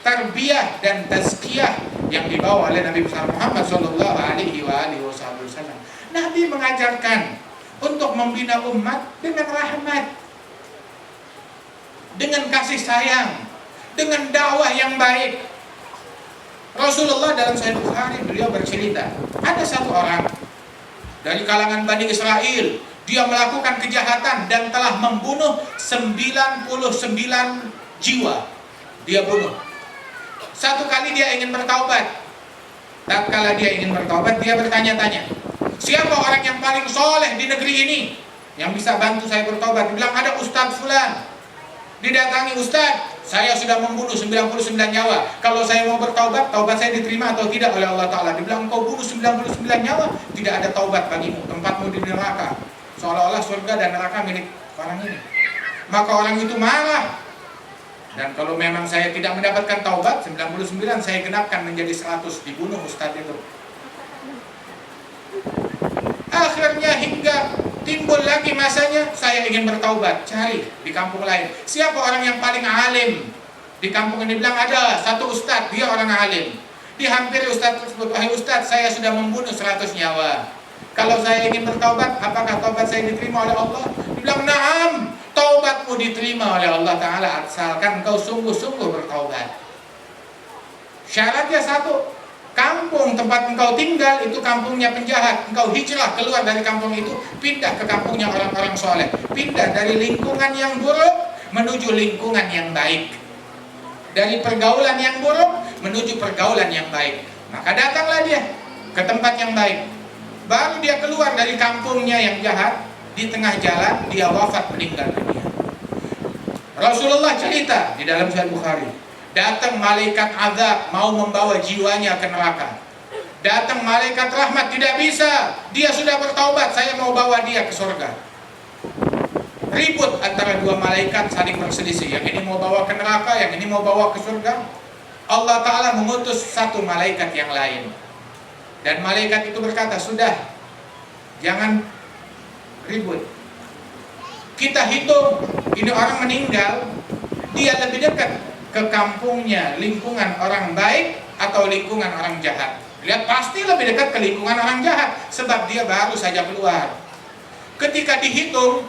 Tarbiyah dan tazkiyah yang dibawa oleh Nabi besar Muhammad sallallahu alaihi wasallam. Nabi mengajarkan untuk membina umat dengan rahmat, dengan kasih sayang, dengan dakwah yang baik. Rasulullah dalam Sahih Bukhari beliau bercerita, ada satu orang dari kalangan Bani Israel, dia melakukan kejahatan dan telah membunuh 99 jiwa. Dia bunuh. Satu kali dia ingin bertaubat. Tatkala dia ingin bertaubat, dia bertanya-tanya, siapa orang yang paling soleh di negeri ini yang bisa bantu saya bertaubat? Dia bilang, ada Ustadz Fulan. Didatangi, Ustadz, saya sudah membunuh 99 nyawa. Kalau saya mau bertaubat, taubat saya diterima atau tidak oleh Allah Ta'ala? Dibilang, engkau bunuh 99 nyawa, tidak ada taubat bagimu, tempatmu di neraka. Seolah-olah surga dan neraka milik orang ini. Maka orang itu marah. Dan kalau memang saya tidak mendapatkan taubat, 99 saya genapkan menjadi 100, dibunuh Ustadz itu. Akhirnya hingga timbul lagi masanya, saya ingin bertaubat, cari di kampung lain. Siapa orang yang paling alim di kampung ini? Bilang, ada satu Ustadz, dia orang alim. Dihampiri Ustadz tersebut, wahai Ustadz, saya sudah membunuh 100 nyawa. Kalau saya ingin bertaubat, apakah taubat saya diterima oleh Allah? Dibilang, na'am, taubatmu diterima oleh Allah Ta'ala, asalkan kau sungguh-sungguh bertaubat. Syaratnya satu, kampung tempat engkau tinggal itu kampungnya penjahat. Engkau hijrah keluar dari kampung itu, pindah ke kampungnya orang-orang soleh. Pindah dari lingkungan yang buruk menuju lingkungan yang baik, dari pergaulan yang buruk menuju pergaulan yang baik. Maka datanglah dia ke tempat yang baik. Baru dia keluar dari kampungnya yang jahat, di tengah jalan dia wafat, meninggal dunia. Rasulullah cerita di dalam Sahih Bukhari, datang malaikat azab mau membawa jiwanya ke neraka. Datang malaikat rahmat, tidak bisa, dia sudah bertaubat, saya mau bawa dia ke surga. Ribut antara dua malaikat, saling berselisih. Yang ini mau bawa ke neraka, yang ini mau bawa ke surga. Allah Ta'ala mengutus satu malaikat yang lain. Dan malaikat itu berkata, sudah, jangan ribut. Kita hitung, ini orang meninggal, dia lebih dekat ke kampungnya, lingkungan orang baik atau lingkungan orang jahat. Lihat, pasti lebih dekat ke lingkungan orang jahat, sebab dia baru saja keluar. Ketika dihitung,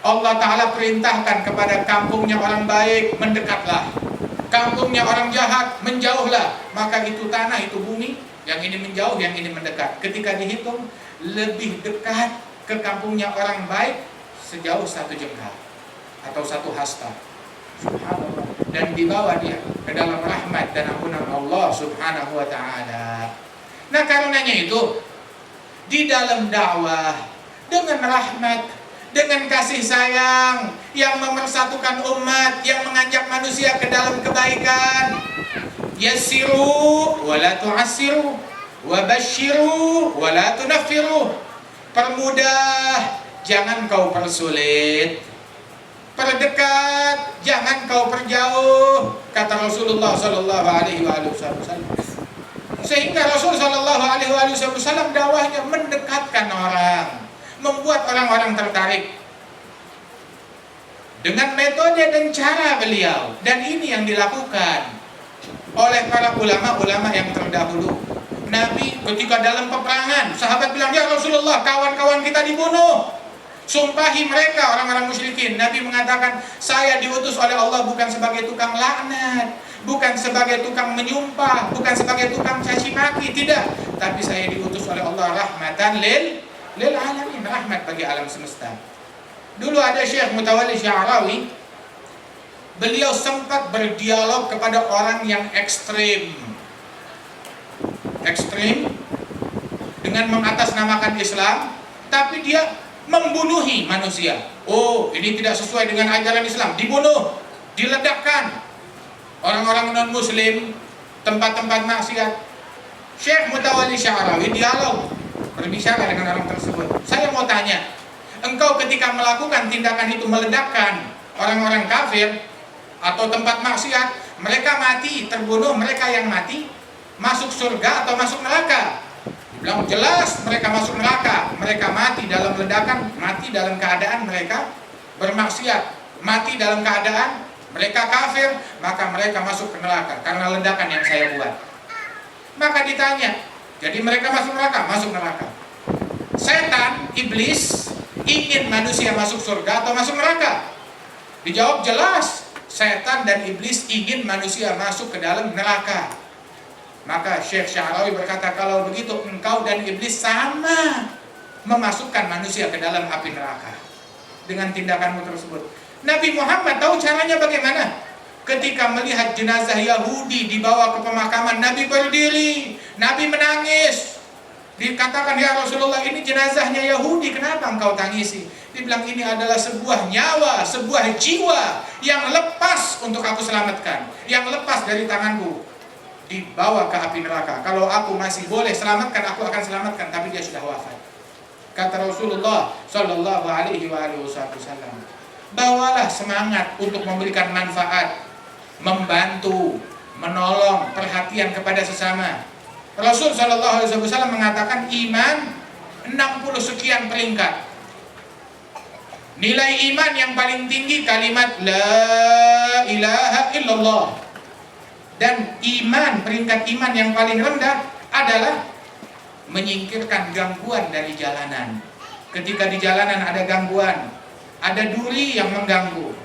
Allah Ta'ala perintahkan kepada kampungnya orang baik, mendekatlah. Kampungnya orang jahat, menjauhlah. Maka itu tanah, itu bumi, yang ini menjauh, yang ini mendekat. Ketika dihitung, lebih dekat ke kampungnya orang baik sejauh 1 jengkal atau 1 hasta. Subhanallah. Dan dibawa dia ke dalam rahmat dan ampunan Allah Subhanahu wa Ta'ala. Nah, karenanya itu, di dalam dakwah dengan rahmat, dengan kasih sayang yang memersatukan umat, yang mengajak manusia ke dalam kebaikan. Yassiru wa la tu'assiru, wa basyiru wa la tunaffiru. Permudah, jangan kau persulit. Perdekat, jangan kau perjauh, kata Rasulullah sallallahu alaihi wasallam. Sehingga Rasul sallallahu alaihi wasallam dakwahnya mendekatkan orang. membuat orang-orang tertarik dengan metode dan cara beliau. Dan ini yang dilakukan oleh para ulama-ulama yang terdahulu. Nabi ketika dalam peperangan, sahabat bilang, ya Rasulullah, kawan-kawan kita dibunuh, sumpahi mereka, orang-orang musyrikin. Nabi mengatakan, saya diutus oleh Allah bukan sebagai tukang laknat, bukan sebagai tukang menyumpah, bukan sebagai tukang caci maki, tidak, tapi saya diutus oleh Allah rahmatan lil alamin, rahmat bagi alam semesta. Dulu ada Syekh Mutawalli Sya'rawi, beliau sempat berdialog kepada orang yang ekstrim dengan mengatasnamakan Islam, tapi dia membunuhi manusia. Oh, ini tidak sesuai dengan ajaran Islam, dibunuh, diledakkan orang-orang non-muslim, tempat-tempat maksiat. Syekh Mutawalli Sya'rawi dialog, berbicara dengan orang tersebut. Saya mau tanya, engkau ketika melakukan tindakan itu, meledakkan orang-orang kafir atau tempat maksiat, mereka mati, terbunuh, mereka yang mati masuk surga atau masuk neraka? Bilang jelas mereka masuk neraka. Mereka mati dalam ledakan, mati dalam keadaan mereka bermaksiat, mati dalam keadaan mereka kafir, maka mereka masuk ke neraka karena ledakan yang saya buat. Maka ditanya, jadi mereka masuk neraka? Masuk neraka. Setan, iblis ingin manusia masuk surga atau masuk neraka? Dijawab jelas, setan dan iblis ingin manusia masuk ke dalam neraka. Maka Syekh Sya'rawi berkata, kalau begitu engkau dan iblis sama memasukkan manusia ke dalam api neraka dengan tindakanmu tersebut. Nabi Muhammad tahu caranya bagaimana. Ketika melihat jenazah Yahudi dibawa ke pemakaman, Nabi berdiri, Nabi menangis. Dikatakan, ya Rasulullah, ini jenazahnya Yahudi, kenapa engkau tangisi? Dia bilang, ini adalah sebuah nyawa, sebuah jiwa yang lepas untuk aku selamatkan, yang lepas dari tanganku, dibawa ke api neraka. Kalau aku masih boleh selamatkan, aku akan selamatkan, tapi dia sudah wafat. Kata Rasulullah sallallahu alaihi wasallam, bawalah semangat untuk memberikan manfaat, membantu, menolong, perhatian kepada sesama. Rasul sallallahu alaihi wasallam mengatakan iman 60 sekian peringkat. Nilai iman yang paling tinggi kalimat la ilaha illallah. Dan iman, peringkat iman yang paling rendah adalah menyingkirkan gangguan dari jalanan. Ketika di jalanan ada gangguan, ada duri yang mengganggu,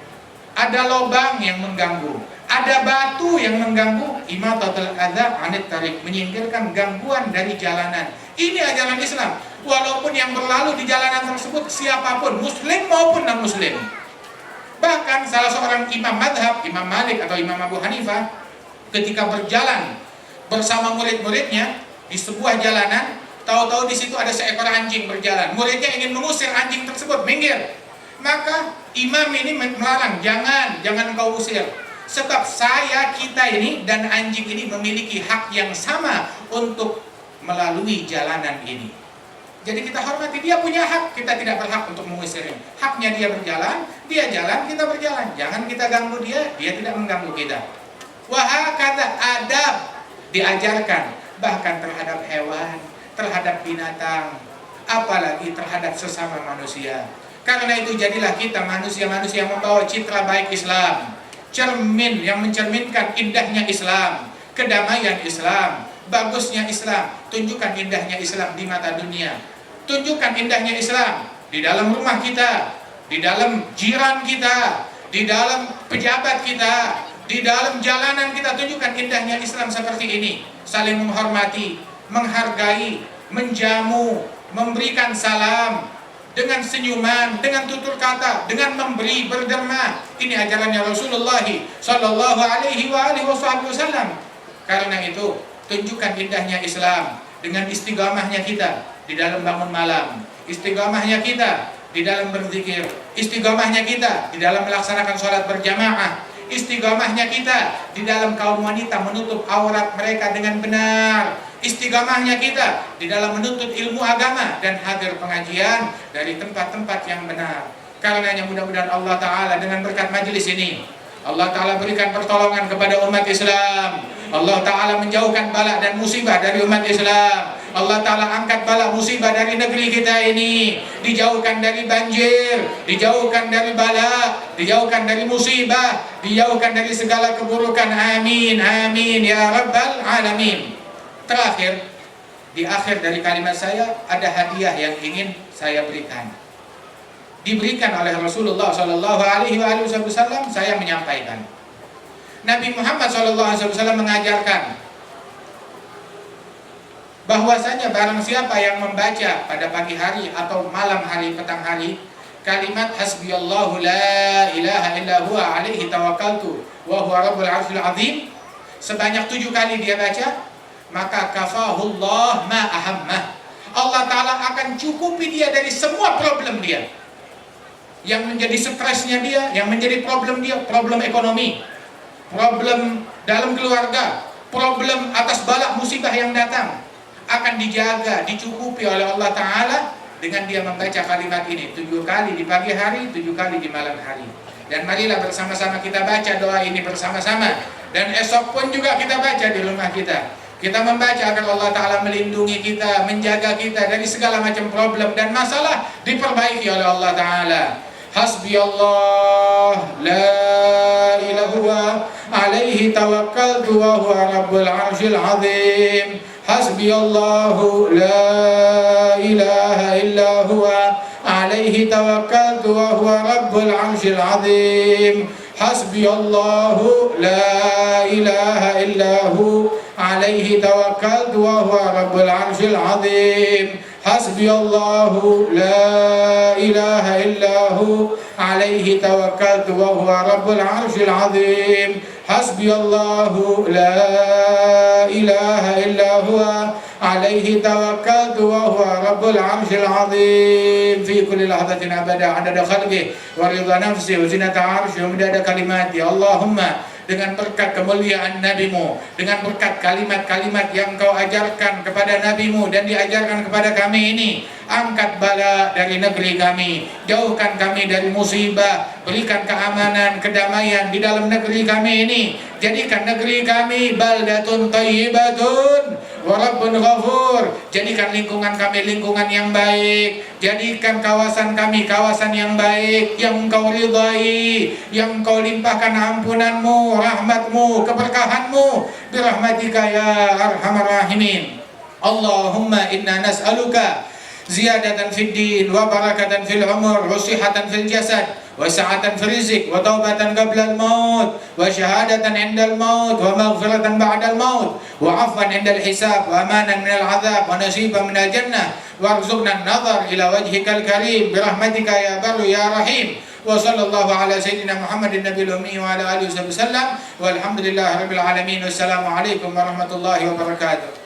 ada lubang yang mengganggu, ada batu yang mengganggu, imatatul adza 'anit thariq, menyingkirkan gangguan dari jalanan. Ini ajaran Islam. Walaupun yang berlalu di jalanan tersebut siapapun, muslim maupun non muslim. Bahkan salah seorang imam madhab, Imam Malik atau Imam Abu Hanifah, ketika berjalan bersama murid-muridnya di sebuah jalanan, tahu-tahu di situ ada seekor anjing berjalan. Muridnya ingin mengusir anjing tersebut, minggir. Maka imam ini melarang, jangan engkau usir. Sebab kita ini dan anjing ini memiliki hak yang sama untuk melalui jalanan ini. Jadi kita hormati, dia punya hak, kita tidak berhak untuk mengusirnya. Haknya dia berjalan, dia jalan, kita berjalan. Jangan kita ganggu dia, dia tidak mengganggu kita. Wahakata adab diajarkan bahkan terhadap hewan, terhadap binatang, apalagi terhadap sesama manusia. Karena itu jadilah kita manusia-manusia membawa citra baik Islam, cermin yang mencerminkan indahnya Islam, kedamaian Islam, bagusnya Islam. Tunjukkan indahnya Islam di mata dunia, tunjukkan indahnya Islam di dalam rumah kita, di dalam jiran kita, di dalam pejabat kita, di dalam jalanan kita. Tunjukkan indahnya Islam seperti ini. Saling menghormati, menghargai, menjamu, memberikan salam dengan senyuman, dengan tutur kata, dengan memberi, berderma. Ini ajarannya Rasulullah sallallahu alaihi wasallam. Karena itu tunjukkan indahnya Islam dengan istiqamahnya kita di dalam bangun malam, istiqamahnya kita di dalam berzikir, istiqamahnya kita di dalam melaksanakan sholat berjamaah, istiqamahnya kita di dalam kaum wanita menutup aurat mereka dengan benar, istiqamahnya kita di dalam menuntut ilmu agama dan hadir pengajian dari tempat-tempat yang benar. Karenanya mudah-mudahan Allah Ta'ala dengan berkat majelis ini, Allah Ta'ala berikan pertolongan kepada umat Islam. Allah Ta'ala menjauhkan bala dan musibah dari umat Islam. Allah Ta'ala angkat bala musibah dari negeri kita ini, dijauhkan dari banjir, dijauhkan dari bala, dijauhkan dari musibah, dijauhkan dari segala keburukan. Amin, amin ya rabbal alamin. Terakhir, di akhir dari kalimat saya ada hadiah yang ingin saya berikan. Diberikan oleh Rasulullah Shallallahu Alaihi Wasallam. Saya menyampaikan. Nabi Muhammad Shallallahu Alaihi Wasallam mengajarkan bahwasanya barang siapa yang membaca pada pagi hari atau malam hari, petang hari, kalimat hasbiyallahu la ilaha illa huwa alaihi tawakkaltu wa huwa rabbul arsyil azim sebanyak 7 kali dia baca, maka kafahullah ma ahammah. Allah Ta'ala akan cukupi dia dari semua problem dia, yang menjadi stresnya dia, yang menjadi problem dia, problem ekonomi, problem dalam keluarga, problem atas bala musibah yang datang, akan dijaga, dicukupi oleh Allah Ta'ala dengan dia membaca kalimat ini 7 kali di pagi hari, 7 kali di malam hari. Dan marilah bersama-sama kita baca doa ini bersama-sama. Dan esok pun juga kita baca di rumah kita. Kita membaca agar Allah Ta'ala melindungi kita, menjaga kita dari segala macam problem dan masalah, diperbaiki oleh Allah Ta'ala. Hasbi Allah la ilaha alaihi tawakkaltu wa huwa rabbul arsyil azim. Hasbi Allahu la ilaha illa huwa alaihi tawakkaltu wa huwa rabbul arsyil azim. Hasbi Allahu la ilaha illa hu alaihi tawakkaltu wa huwa rabbul arsyil azim. Hasbi Allahu la ilaha illa hu alaihi tawakkaltu wa huwa rabbul arsyil azim. Hasbi Allahu la ilaha illa huwa alaihi tawakkaltu wa huwa rabbul arsyil azim. Fi kulli lahzatin abada adada khalqi wa ridha nafsi wa zinata arsy wa midada kalimati. Allahumma, dengan berkat kemuliaan NabiMu, dengan berkat kalimat-kalimat yang Kau ajarkan kepada NabiMu dan diajarkan kepada kami ini, angkat bala dari negeri kami, jauhkan kami dari musibah, berikan keamanan, kedamaian di dalam negeri kami ini, jadikan negeri kami baldatun thayyibatun wa rabbun ghafur. Jadikan lingkungan kami lingkungan yang baik, jadikan kawasan kami kawasan yang baik, yang Kau ridhai, yang Kau limpahkan ampunanmu, rahmatmu, keberkahanmu, birahmatika ya arhamar rahimin. Allahumma inna nas'aluka ziyadatan fid din wa barakatan fil umur wa sihhatan fil jasad wa sa'atan fil rizq wa taubatan qabla al maut wa syahadatan 'inda al maut wa maghfiratan ba'da al maut wa 'afwan 'inda al hisab wa amanan min al 'adzab wa nasiban min al jannah warzuqna an-nazar ila wajhikal karim birahmatika ya barru ya rahim. Wa sallallahu ala sayyidina Muhammadin nabiyil ummi wa ala alihi wasallam walhamdulillahi rabbil alamin. Wassalamu alaikum warahmatullahi wabarakatuh.